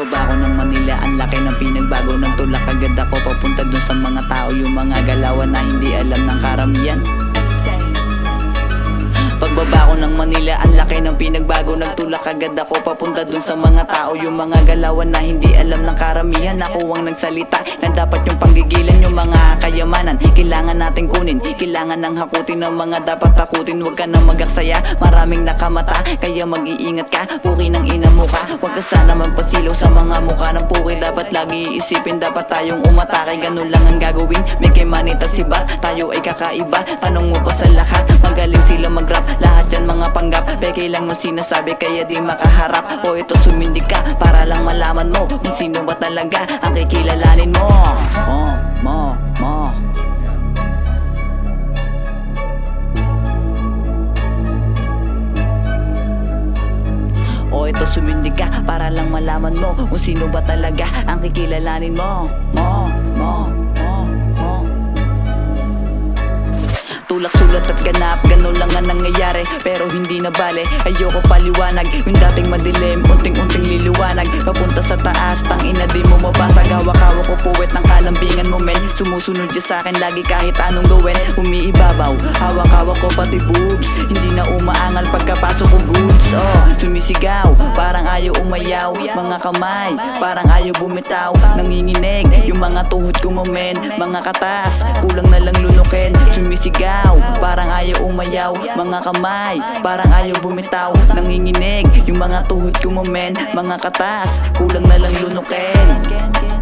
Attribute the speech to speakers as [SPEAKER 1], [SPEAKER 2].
[SPEAKER 1] Pagbaba ko ng Manila, ang laki ng pinagbago. Nagtulak agad ako papunta dun sa mga tao, yung mga galawan na hindi alam ng karamihan. Pagbaba ko ng Manila, ang laki ng pinagbago. Nagtulak agad ako papunta dun sa mga tao, yung mga galawan na hindi alam ng karamihan. Ako ang nagsalita na dapat yung panggigilan, yung mga kayamanan kailangan natin kunin, kailangan ng hakutin ng mga dapat takutin. Huwag ka na magaksaya, maraming nakamata, kaya mag-iingat ka, puki ng ina mo ka. Huwag ka sana magpasilaw sa mga mukha ng puki. Dapat lagi iisipin, dapat tayong umatake. Ganun lang ang gagawin, may kay manita si Bat. Tayo ay kakaiba, tanong mo pa sa lahat. Magaling sila mag-rap, lahat yan mga panggap. Peke lang yung sinasabi, kaya di makaharap. O ito sumindig ka, para lang malaman mo kung sino ba talaga ang kikilalanin mo. O ito sumindig ka, para lang malaman mo kung sino ba talaga ang kikilalanin mo. Tulak, sulat at ganap, ganun lang ang nangyayari, pero hindi na bale. Ayoko paliwanag, yung dating madilim, unting-unting liliwanag. Papunta sa taas, tangina di mo mabasag. Hawak-hawak ko puwet ng kalambingan mo men. Sumusunod dyan sa'kin lagi kahit anong gawin. Umiibabaw, hawak-hawak ko pati boobs. Hindi na umaangal pagkapasok ko goods. Sumisigaw, parang ayaw umayaw. Mga kamay, parang ayaw bumitaw. Nanginginig, yung mga tuhod ko mo men. Mga katas, kulang na lang lunukin. Sumisigaw, parang ayaw umayaw. Mga kamay, parang ayaw bumitaw. Nanginginig, yung mga tuhod ko mo men. Mga katas, kulang na lang lunukin.